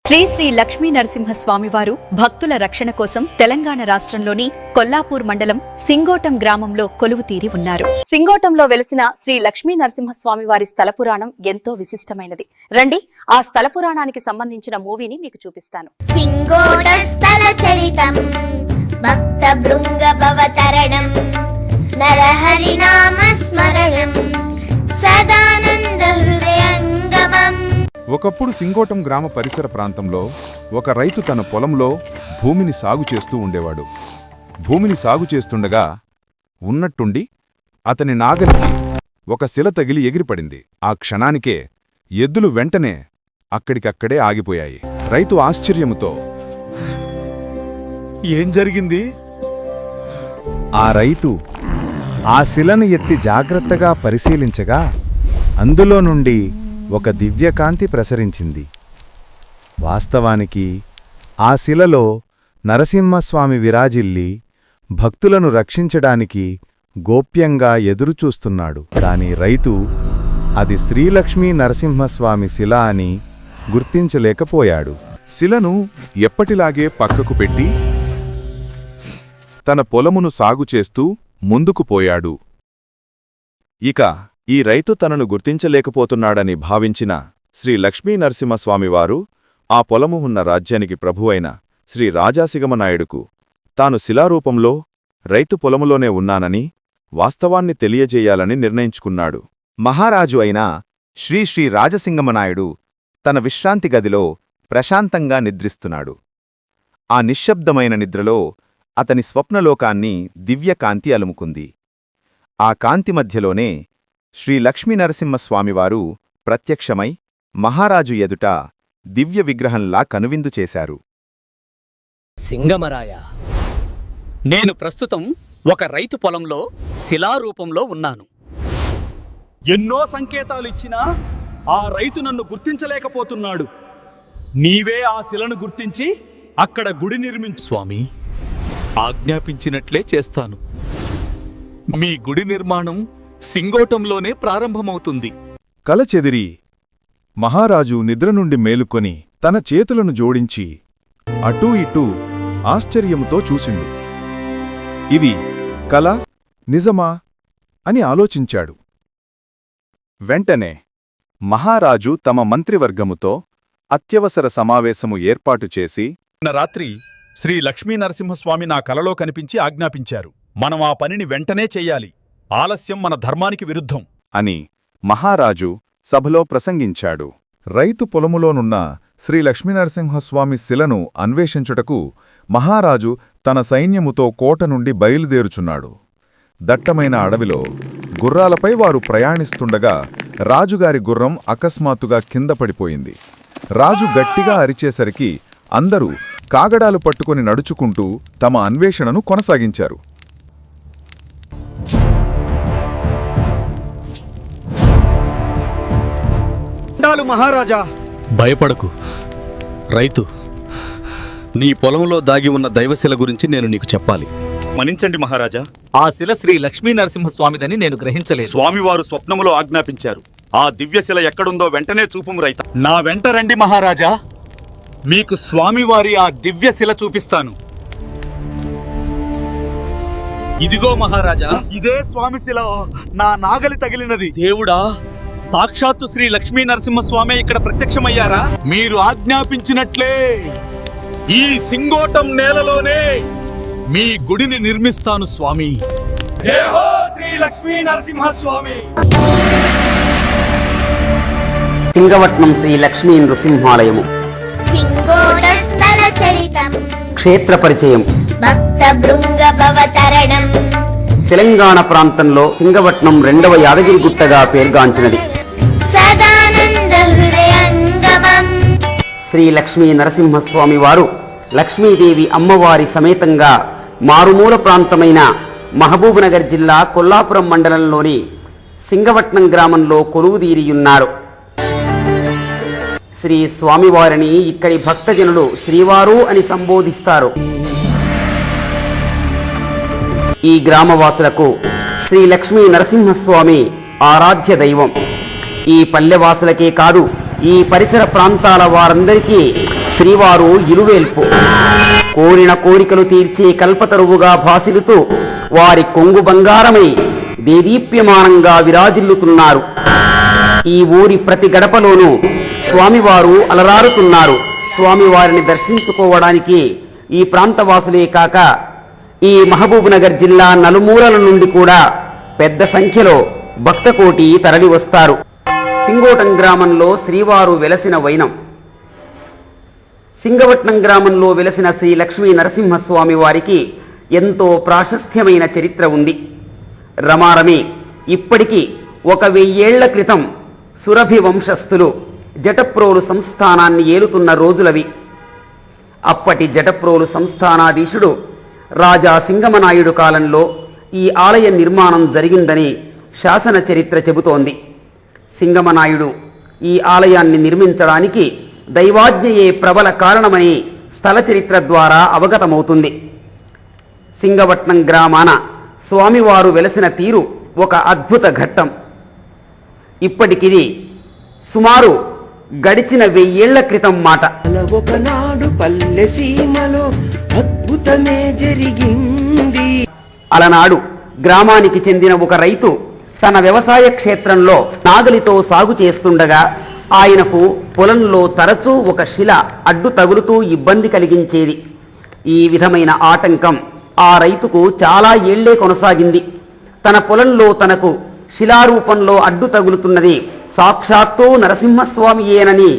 శ్రీ శ్రీ లక్ష్మీ నరసింహస్వామివారు భక్తుల రక్షణ కోసం తెలంగాణ రాష్ట్రంలోని కొల్లాపూర్ మండలం సింగోటం గ్రామంలో కొలువు తీరి ఉన్నారు. సింగోటంలో వెలిసిన శ్రీ లక్ష్మీ నరసింహస్వామివారి స్థల పురాణం ఎంతో విశిష్టమైనది. రండి, ఆ స్థల పురాణానికి సంబంధించిన మూవీని మీకు చూపిస్తాను. సింగోట స్థల చరితం భక్త భృంగ భవతరణం నరహరి నామ స్మరణం సదానంద హృదయంగమం. ఒకప్పుడు సింగోటం గ్రామ పరిసర ప్రాంతంలో ఒక రైతు తన పొలంలో భూమిని సాగు చేస్తూ ఉండేవాడు. భూమిని సాగు చేస్తుండగా ఉన్నట్టుండి అతని నాగలికి ఒక శిల తగిలి ఎగిరిపడింది. ఆ క్షణానికే ఎద్దులు వెంటనే అక్కడికక్కడే ఆగిపోయాయి. రైతు ఆశ్చర్యముతో, ఏం జరిగింది? ఆ రైతు ఆ శిలను ఎత్తి జాగ్రత్తగా పరిశీలించగా అందులో నుండి ఒక దివ్యకాంతి ప్రసరించింది. వాస్తవానికి ఆ శిలలో నరసింహస్వామి విరాజిల్లి భక్తులను రక్షించడానికి గోప్యంగా ఎదురుచూస్తున్నాడు. కాని రైతు అది శ్రీలక్ష్మీ నరసింహస్వామి శిల అని గుర్తించలేకపోయాడు. శిలను ఎప్పటిలాగే పక్కకు పెట్టి తన పొలమును సాగు చేస్తూ ముందుకు పోయాడు. ఇక ఈ రైతు తనను గుర్తించలేకపోతున్నాడని భావించిన శ్రీ లక్ష్మీ నరసింహస్వామివారు ఆ పొలము ఉన్న రాజ్యానికి ప్రభువైన శ్రీ రాజాసిగమనాయుడుకు తాను శిలారూపంలో రైతు పొలములోనే ఉన్నానని వాస్తవాన్ని తెలియజేయాలని నిర్ణయించుకున్నాడు. మహారాజు అయిన శ్రీ శ్రీ రాజసింగమనాయుడు తన విశ్రాంతి గదిలో ప్రశాంతంగా నిద్రిస్తున్నాడు. ఆ నిశ్శబ్దమైన నిద్రలో అతని స్వప్నలోకాన్ని దివ్యకాంతి అలుముకుంది. ఆ కాంతి మధ్యలోనే శ్రీ లక్ష్మీనరసింహస్వామివారు ప్రత్యక్షమై మహారాజు ఎదుట దివ్య విగ్రహంలా కనువిందు చేశారు. సింగమరాయ, నేను ప్రస్తుతం ఒక రైతు పొలంలో శిలారూపంలో ఉన్నాను. ఎన్నో సంకేతాలిచ్చినా ఆ రైతు నన్ను గుర్తించలేకపోతున్నాడు. నీవే ఆ శిలను గుర్తించి అక్కడ గుడి నిర్మించు. స్వామి, ఆజ్ఞాపించినట్లే చేస్తాను. మీ గుడి నిర్మాణం సింగోటంలోనే ప్రారంభమవుతుంది. కల చెదిరి మహారాజు నిద్ర నుండి మేలుకొని తన చేతులను జోడించి అటూ ఇటూ ఆశ్చర్యముతో చూసిండు. ఇది కల, నిజమా అని ఆలోచించాడు. వెంటనే మహారాజు తమ మంత్రివర్గముతో అత్యవసర సమావేశము ఏర్పాటు చేసి, నిన్న రాత్రి శ్రీ లక్ష్మీ నరసింహస్వామి నా కలలో కనిపించి ఆజ్ఞాపించారు. మనం ఆ పనిని వెంటనే చెయ్యాలి. ఆలస్యం మన ధర్మానికి విరుద్ధం అని మహారాజు సభలో ప్రసంగించాడు. రైతు పొలములోనున్న శ్రీ లక్ష్మీనరసింహస్వామి శిలను అన్వేషించుటకు మహారాజు తన సైన్యముతో కోట నుండి బయలుదేరుచున్నాడు. దట్టమైన అడవిలో గుర్రాలపై వారు ప్రయాణిస్తుండగా రాజుగారి గుర్రం అకస్మాత్తుగా కింద పడిపోయింది. రాజు గట్టిగా అరిచేసరికి అందరూ కాగడాలు పట్టుకుని నడుచుకుంటూ తమ అన్వేషణను కొనసాగించారు. మహారాజా, భయపడకు రైతు. నీ పొలంలో దాగి ఉన్న దైవశిల గురించి నేను నీకు చెప్పాలి. మన్నించండి మహారాజా. ఆ శిల శ్రీ లక్ష్మీ నరసింహస్వామిదని నేను గ్రహించలేదు. స్వామివారు స్వప్నములో ఆజ్ఞాపించారు. ఆ దివ్యశిల ఎక్కడుందో వెంటనే చూపుము రైత. నా వెంట రండి మహారాజా. మీకు స్వామివారి ఆ దివ్యశిల చూపిస్తాను. ఇదిగో మహారాజా, ఇదే స్వామిశిల. నా నాగలి తగిలినది. దేవుడా, సాక్షాత్తు శ్రీ లక్ష్మీ నరసింహస్వామి ఇక్కడ ప్రత్యక్షమయ్యారా? మీరు ఆజ్ఞాపించినట్లే ఈ సింగోటం నేలలోనే మీ గుడిని నిర్మిస్తాను స్వామి. జై హో శ్రీ లక్ష్మీ నరసింహస్వామి. సింగవట్నం శ్రీ లక్ష్మీ నృసింహాలయము. సింగోట స్థల చరితం క్షేత్ర పరిచయం. భక్త భృంగ భవతరణం తెలంగాణ ప్రాంతంలో సింగవట్నం 2వ యాదగిరిగుట్టగా పేర్గాంచినది. సదానంద హృదయంగమం. శ్రీ లక్ష్మీ నరసింహస్వామి వారు లక్ష్మీదేవి అమ్మవారి సమేతంగా మారుమూల ప్రాంతమైన మహబూబ్నగర్ జిల్లా కొల్లాపురం మండలంలోని సింగవట్నం గ్రామంలో కొలువుదీరియున్నారు. శ్రీ స్వామివారిని ఇక్కడి భక్తజనులు శ్రీవారు అని సంబోధిస్తారు. ఈ గ్రామవాసులకు శ్రీ లక్ష్మీ నరసింహస్వామి ఆరాధ్య దైవం. ఈ పల్లెవాసులకే కాదు, ఈ పరిసర ప్రాంతాల వారందరికీ శ్రీవారు ఇరువేల్పు కోరిన కోరికలు తీర్చే కల్పతరువుగా భాసిల్లుతూ వారి కొంగు బంగారమై దేదీప్యమానంగా విరాజిల్లుతున్నారు. ఈ ఊరి ప్రతి గడపలోనూ స్వామివారు అలరారుతున్నారు. స్వామివారిని దర్శించుకోవడానికి ఈ ప్రాంతవాసులే కాక ఈ మహబూబ్నగర్ జిల్లా నలుమూలల నుండి కూడా పెద్ద సంఖ్యలో భక్తకోటి తరలి వస్తారు. సింగోటం గ్రామంలో శ్రీవారు వెలసిన వైనం. సింగవట్నం గ్రామంలో వెలసిన శ్రీ లక్ష్మీ నరసింహస్వామి వారికి ఎంతో ప్రాశస్త్యమైన చరిత్ర ఉంది. రమారమి ఇప్పటికీ 1000 ఏళ్ల క్రితం సురభి వంశస్థులు జటప్రోలు సంస్థానాన్ని ఏలుతున్న రోజులవి. అప్పటి జటప్రోలు సంస్థానాధీశుడు రాజా సింగమనాయుడు కాలంలో ఈ ఆలయ నిర్మాణం జరిగిందని శాసన చరిత్ర చెబుతోంది. సింగమనాయుడు ఈ ఆలయాన్ని నిర్మించడానికి దైవాజ్ఞయే ప్రబల కారణమని స్థల చరిత్ర ద్వారా అవగతమవుతుంది. సింగవట్నం గ్రామాన స్వామివారు వెలసిన తీరు ఒక అద్భుత ఘట్టం. ఇప్పటికిది సుమారు గడిచిన 1000 ఏళ్ల క్రితం మాట. ఒకనాడు పల్లె సీమలో అద్భుతమే జరిగింది. అలనాడు గ్రామానికి చెందిన ఒక రైతు తన వ్యవసాయ క్షేత్రంలో నాగలితో సాగు చేస్తుండగా ఆయనకు పొలంలో తరచూ ఒక శిల అడ్డు తగులుతూ ఇబ్బంది కలిగించేది. ఈ విధమైన ఆటంకం ఆ రైతుకు చాలా ఏళ్లే కొనసాగింది. తన పొలంలో తనకు శిలారూపంలో అడ్డు తగులుతున్నది సాక్షాత్తు నరసింహస్వామియేనని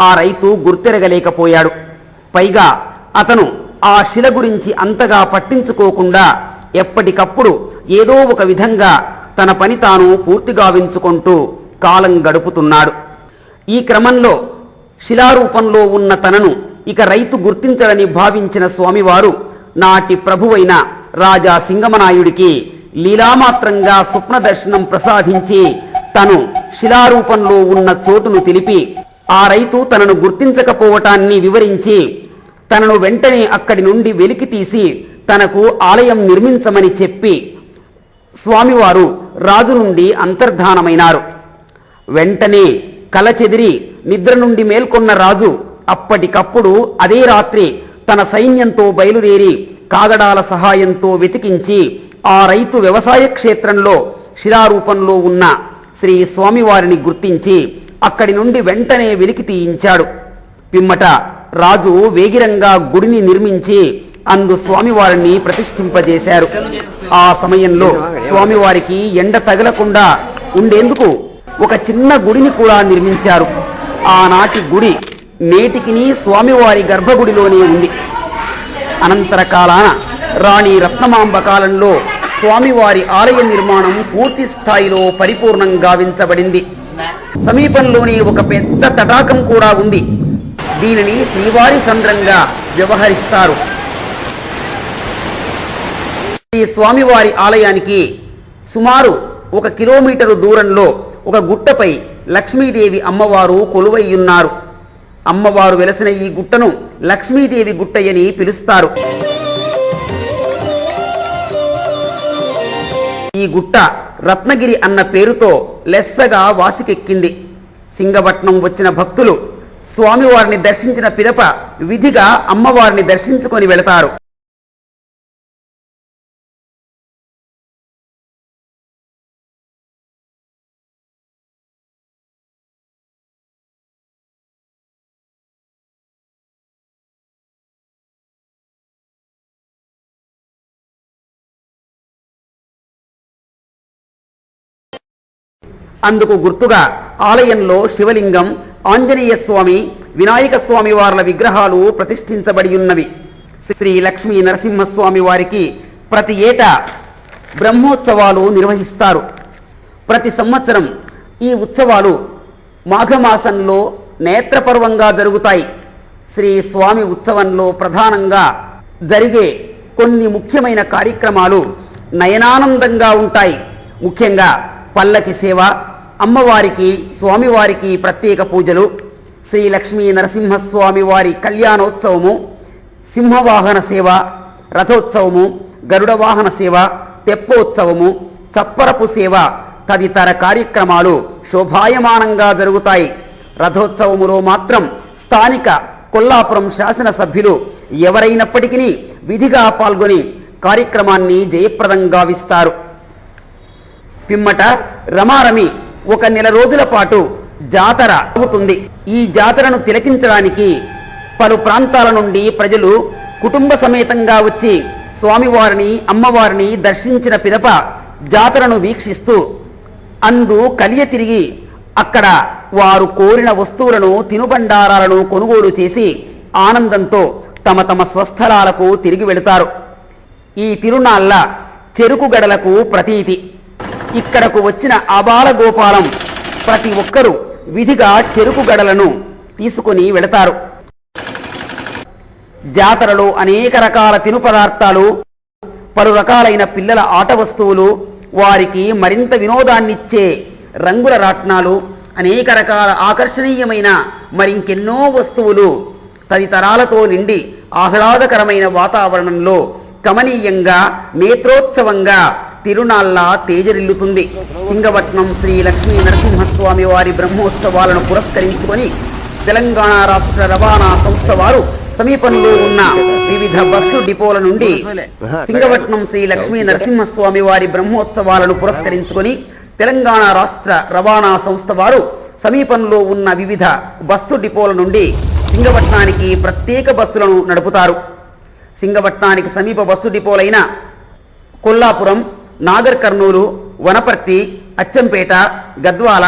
ఆ రైతు గుర్తెరగలేకపోయాడు. పైగా అతను ఆ శిల గురించి అంతగా పట్టించుకోకుండా ఎప్పటికప్పుడు ఏదో ఒక విధంగా తన పని తాను పూర్తిగా వించుకుంటూ కాలం గడుపుతున్నాడు. ఈ క్రమంలో శిలారూపంలో ఉన్న తనను ఇక రైతు గుర్తించడని భావించిన స్వామివారు నాటి ప్రభువైన రాజా సింగమనాయుడికి లీలామాత్రంగా స్వప్న దర్శనం ప్రసాదించి తను శిలారూపంలో ఉన్న చోటును తెలిపి ఆ రైతు తనను గుర్తించకపోవటాన్ని వివరించి తనను వెంటనే అక్కడి నుండి వెలికి తీసి తనకు ఆలయం నిర్మించమని చెప్పి స్వామివారు రాజు నుండి అంతర్ధానమైనారు. వెంటనే కల చెదిరి నిద్ర నుండి మేల్కొన్న రాజు అప్పటికప్పుడు అదే రాత్రి తన సైన్యంతో బయలుదేరి కాగడాల సహాయంతో వెతికించి ఆ రైతు వ్యవసాయ క్షేత్రంలో శిలారూపంలో ఉన్న శ్రీ స్వామివారిని గుర్తించి అక్కడి నుండి వెంటనే వెలికి తీయించాడు. పిమ్మట రాజు వేగిరంగా గుడిని నిర్మించి అందు స్వామివారిని ప్రతిష్ఠింపజేశారు. ఆ సమయంలో స్వామివారికి ఎండ తగలకుండా ఉండేందుకు ఒక చిన్న గుడిని కూడా నిర్మించారు. ఆనాటి గుడి నేటికిని స్వామివారి గర్భగుడిలోనే ఉంది. అనంతర కాలాన రాణి రత్నమాంబ కాలంలో స్వామివారి ఆలయ నిర్మాణం పూర్తి స్థాయిలో పరిపూర్ణం గావించబడింది. సమీపంలోనే ఒక పెద్ద తటాకం కూడా ఉంది. దీనిని శ్రీవారి సంద్రంగా వ్యవహరిస్తారు. ఈ స్వామివారి ఆలయానికి సుమారు 1 కిలోమీటరు దూరంలో ఒక గుట్టపై లక్ష్మీదేవి అమ్మవారు కొలువైయున్నారు. అమ్మవారు వెలసిన ఈ గుట్టను లక్ష్మీదేవి గుట్టయని పిలుస్తారు. ఈ గుట్ట రత్నగిరి అన్న పేరుతో లెస్సగా వాసికెక్కింది. సింగవట్నం వచ్చిన భక్తులు స్వామివారిని దర్శించిన పిదప విధిగా అమ్మవారిని దర్శించుకొని వెళతారు. అందుకు గుర్తుగా ఆలయంలో శివలింగం, ఆంజనేయ స్వామి, వినాయక స్వామి వార్ల విగ్రహాలు ప్రతిష్ఠించబడి ఉన్నవి. శ్రీ లక్ష్మీ నరసింహస్వామి వారికి ప్రతి ఏటా బ్రహ్మోత్సవాలు నిర్వహిస్తారు. ప్రతి సంవత్సరం ఈ ఉత్సవాలు మాఘమాసంలో నేత్రపర్వంగా జరుగుతాయి. శ్రీ స్వామి ఉత్సవంలో ప్రధానంగా జరిగే కొన్ని ముఖ్యమైన కార్యక్రమాలు నయనానందంగా ఉంటాయి. ముఖ్యంగా పల్లకి సేవ, అమ్మవారికి స్వామివారికి ప్రత్యేక పూజలు, శ్రీ లక్ష్మీ నరసింహస్వామి వారి కళ్యాణోత్సవము, సింహవాహన సేవ, రథోత్సవము, గరుడ వాహన సేవ, తెప్పోత్సవము, చప్పరపు సేవ తదితర కార్యక్రమాలు శోభాయమానంగా జరుగుతాయి. రథోత్సవములో మాత్రం స్థానిక కొల్లాపురం శాసనసభ్యులు ఎవరైనప్పటికీ విధిగా పాల్గొని కార్యక్రమాన్ని జయప్రదం గావిస్తారు. పిమ్మట రమారమి 1 నెల రోజుల పాటు జాతర అవుతుంది. ఈ జాతరను తిలకించడానికి పలు ప్రాంతాల నుండి ప్రజలు కుటుంబ సమేతంగా వచ్చి స్వామివారిని అమ్మవారిని దర్శించిన పిదప జాతరను వీక్షిస్తూ అందు కలియ తిరిగి అక్కడ వారు కోరిన వస్తువులను తినుబండారాలను కొనుగోలు చేసి ఆనందంతో తమ తమ స్వస్థలాలకు తిరిగి వెళుతారు. ఈ తిరునాళ్ళ చెరుకు గడలకు ప్రతీతి. ఇక్కడకు వచ్చిన ఆబాల గోపాలం ప్రతి ఒక్కరూ విధిగా చెరుకు గడలను తీసుకుని వెళతారు. జాతరలో అనేక రకాల తిను పదార్థాలు, పలు రకాలైన పిల్లల ఆట వస్తువులు, వారికి మరింత వినోదాన్నిచ్చే రంగుల రాట్నాలు, అనేక రకాల ఆకర్షణీయమైన మరింకెన్నో వస్తువులు తదితరాలతో నిండి ఆహ్లాదకరమైన వాతావరణంలో కమనీయంగా నేత్రోత్సవంగా తిరునాళ్ళ తేజరిల్లుతుంది. సింగవట్నం శ్రీ లక్ష్మీ నరసింహస్వామి వారి బ్రహ్మోత్సవాలను పురస్కరించుకొని తెలంగాణ రాష్ట్ర రవాణా సంస్థ వారు సమీపంలో ఉన్న వివిధ బస్సు డిపోల నుండి సింగవట్నం శ్రీ లక్ష్మీ నరసింహస్వామి వారి బ్రహ్మోత్సవాలను పురస్కరించుకొని తెలంగాణ రాష్ట్ర రవాణా సంస్థ వారు సమీపంలో ఉన్న వివిధ బస్సు డిపోల నుండి సింగవట్నానికి ప్రత్యేక బస్సులను నడుపుతారు. సింగవట్నానికి సమీప బస్సు డిపోలైన కొల్లాపురం, నాగర్ కర్నూలు, వనపర్తి, అచ్చంపేట, గద్వాల,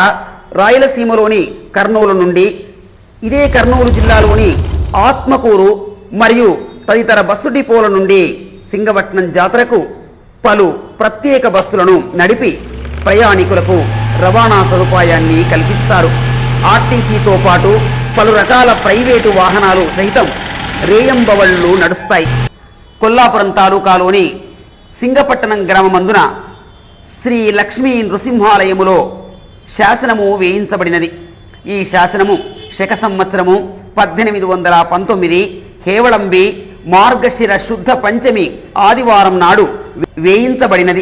రాయలసీమలోని కర్నూలు నుండి, ఇదే కర్నూలు జిల్లాలోని ఆత్మకూరు మరియు తదితర బస్సు డిపోల నుండి సింగవట్నం జాతరకు పలు ప్రత్యేక బస్సులను నడిపి ప్రయాణికులకు రవాణా సదుపాయాన్ని కల్పిస్తారు. ఆర్టీసీతో పాటు పలు రకాల ప్రైవేటు వాహనాలు సైతం రేయంబవళ్లు నడుస్తాయి. కొల్లాపురం తాలూకాలోని సింగపట్టణం గ్రామమందున శ్రీ లక్ష్మీ నృసింహాలయములో శాసనము వేయించబడినది. ఈ శాసనము శక సంవత్సరము 1819 హేవళంబి మార్గశిర శుద్ధ పంచమి ఆదివారం నాడు వేయించబడినది.